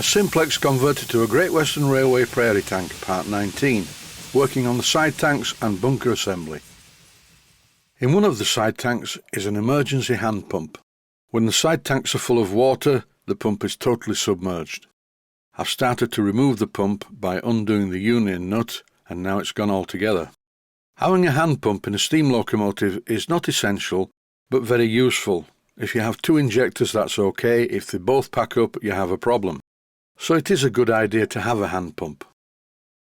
A Simplex converted to a Great Western Railway Prairie tank, part 19, working on the side tanks and bunker assembly. In one of the side tanks is an emergency hand pump. When the side tanks are full of water, the pump is totally submerged. I've started to remove the pump by undoing the union nut, and now it's gone altogether. Having a hand pump in a steam locomotive is not essential, but very useful. If you have two injectors, that's okay. If they both pack up, you have a problem. So it is a good idea to have a hand pump.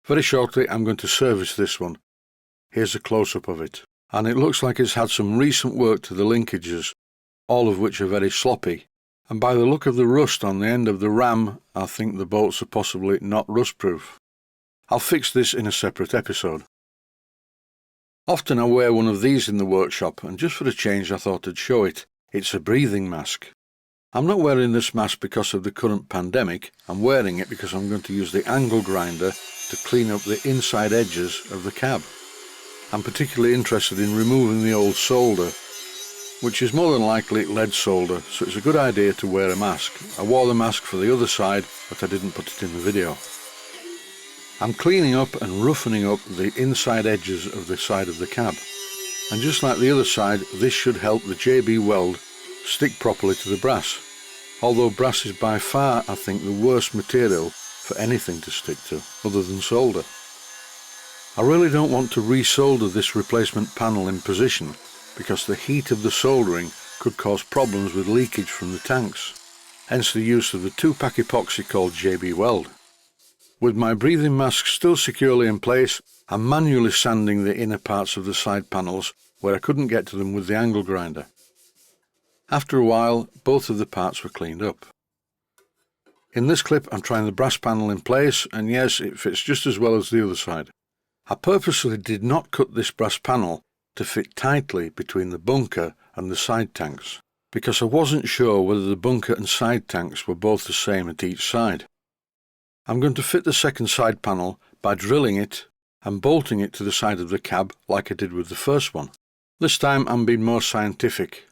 Very shortly I'm going to service this one. Here's a close-up of it. And it looks like it's had some recent work to the linkages, all of which are very sloppy. And by the look of the rust on the end of the ram, I think the bolts are possibly not rust-proof. I'll fix this in a separate episode. Often I wear one of these in the workshop, and just for a change I thought I'd show it. It's a breathing mask. I'm not wearing this mask because of the current pandemic. I'm wearing it because I'm going to use the angle grinder to clean up the inside edges of the cab. I'm particularly interested in removing the old solder, which is more than likely lead solder, so it's a good idea to wear a mask. I wore the mask for the other side, but I didn't put it in the video. I'm cleaning up and roughening up the inside edges of the side of the cab. And just like the other side, this should help the JB weld stick properly to the brass, although brass is by far, I think, the worst material for anything to stick to, other than solder. I really don't want to resolder this replacement panel in position, because the heat of the soldering could cause problems with leakage from the tanks, hence the use of the 2-pack epoxy called JB Weld. With my breathing mask still securely in place, I'm manually sanding the inner parts of the side panels where I couldn't get to them with the angle grinder. After a while, both of the parts were cleaned up. In this clip I'm trying the brass panel in place, and yes, it fits just as well as the other side. I purposely did not cut this brass panel to fit tightly between the bunker and the side tanks, because I wasn't sure whether the bunker and side tanks were both the same at each side. I'm going to fit the second side panel by drilling it and bolting it to the side of the cab like I did with the first one. This time I'm being more scientific.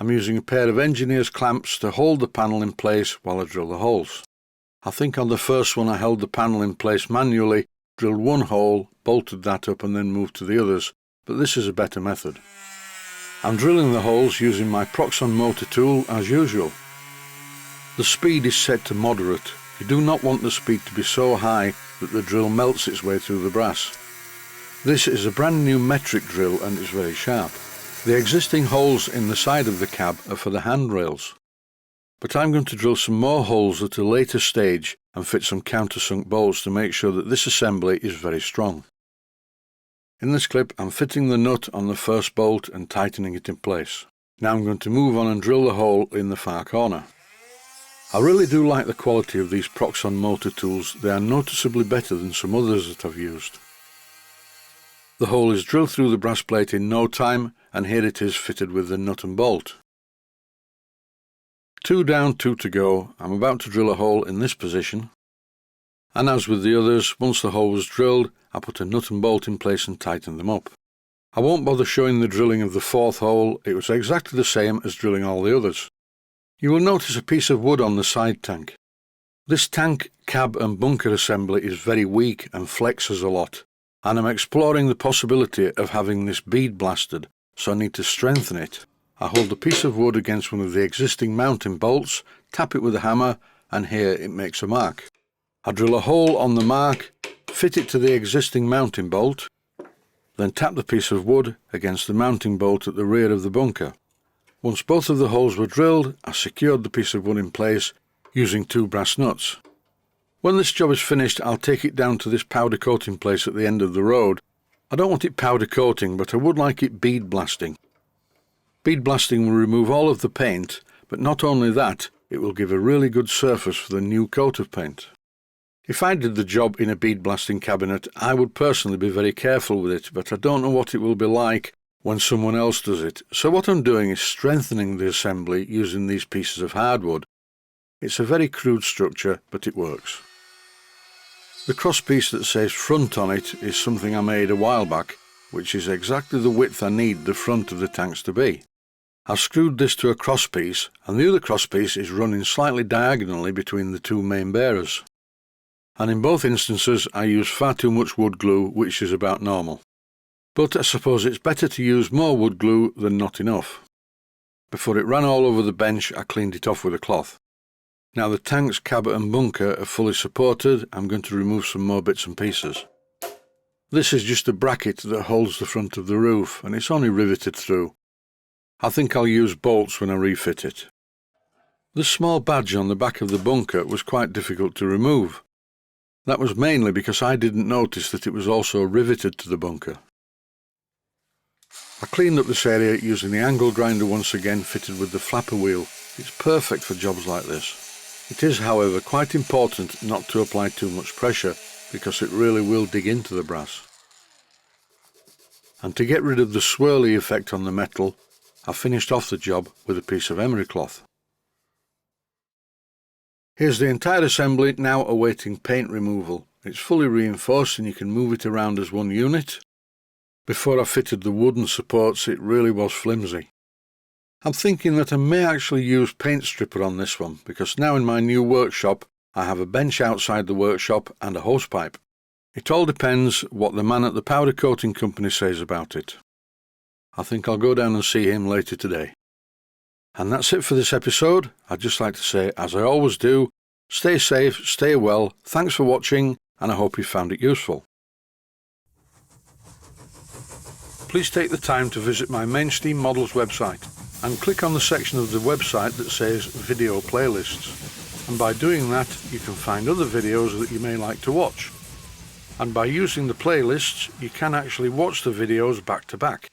I'm using a pair of engineer's clamps to hold the panel in place while I drill the holes. I think on the first one I held the panel in place manually, drilled one hole, bolted that up and then moved to the others, but this is a better method. I'm drilling the holes using my Proxxon motor tool as usual. The speed is set to moderate. You do not want the speed to be so high that the drill melts its way through the brass. This is a brand new metric drill and it's very sharp. The existing holes in the side of the cab are for the handrails, but I'm going to drill some more holes at a later stage and fit some countersunk bolts to make sure that this assembly is very strong. In this clip I'm fitting the nut on the first bolt and tightening it in place. Now I'm going to move on and drill the hole in the far corner. I really do like the quality of these Proxxon motor tools. They are noticeably better than some others that I've used. The hole is drilled through the brass plate in no time, and here it is fitted with the nut and bolt. 2 down, 2 to go. I'm about to drill a hole in this position, and as with the others, once the hole was drilled, I put a nut and bolt in place and tightened them up. I won't bother showing the drilling of the 4th hole. It was exactly the same as drilling all the others. You will notice a piece of wood on the side tank. This tank, cab and bunker assembly is very weak and flexes a lot, and I'm exploring the possibility of having this bead blasted, so I need to strengthen it. I hold a piece of wood against one of the existing mounting bolts, tap it with a hammer, and here it makes a mark. I drill a hole on the mark, fit it to the existing mounting bolt, then tap the piece of wood against the mounting bolt at the rear of the bunker. Once both of the holes were drilled, I secured the piece of wood in place using 2 brass nuts. When this job is finished, I'll take it down to this powder coating place at the end of the road. I don't want it powder coating, but I would like it bead blasting. Bead blasting will remove all of the paint, but not only that, it will give a really good surface for the new coat of paint. If I did the job in a bead blasting cabinet, I would personally be very careful with it, but I don't know what it will be like when someone else does it. So what I'm doing is strengthening the assembly using these pieces of hardwood. It's a very crude structure, but it works. The crosspiece that says front on it is something I made a while back, which is exactly the width I need the front of the tanks to be. I've screwed this to a crosspiece, and the other crosspiece is running slightly diagonally between the two main bearers. And in both instances I used far too much wood glue, which is about normal. But I suppose it's better to use more wood glue than not enough. Before it ran all over the bench, I cleaned it off with a cloth. Now the tank's cab and bunker are fully supported. I'm going to remove some more bits and pieces. This is just a bracket that holds the front of the roof, and it's only riveted through. I think I'll use bolts when I refit it. The small badge on the back of the bunker was quite difficult to remove. That was mainly because I didn't notice that it was also riveted to the bunker. I cleaned up this area using the angle grinder once again, fitted with the flapper wheel. It's perfect for jobs like this. It is, however, quite important not to apply too much pressure, because it really will dig into the brass. And to get rid of the swirly effect on the metal, I finished off the job with a piece of emery cloth. Here's the entire assembly now awaiting paint removal. It's fully reinforced and you can move it around as one unit. Before I fitted the wooden supports, it really was flimsy. I'm thinking that I may actually use paint stripper on this one, because now in my new workshop I have a bench outside the workshop and a hosepipe. It all depends what the man at the powder coating company says about it. I think I'll go down and see him later today. And that's it for this episode. I'd just like to say, as I always do, stay safe, stay well, thanks for watching, and I hope you found it useful. Please take the time to visit my Mainsteam Models website and click on the section of the website that says Video Playlists. And by doing that, you can find other videos that you may like to watch. And by using the playlists, you can actually watch the videos back to back.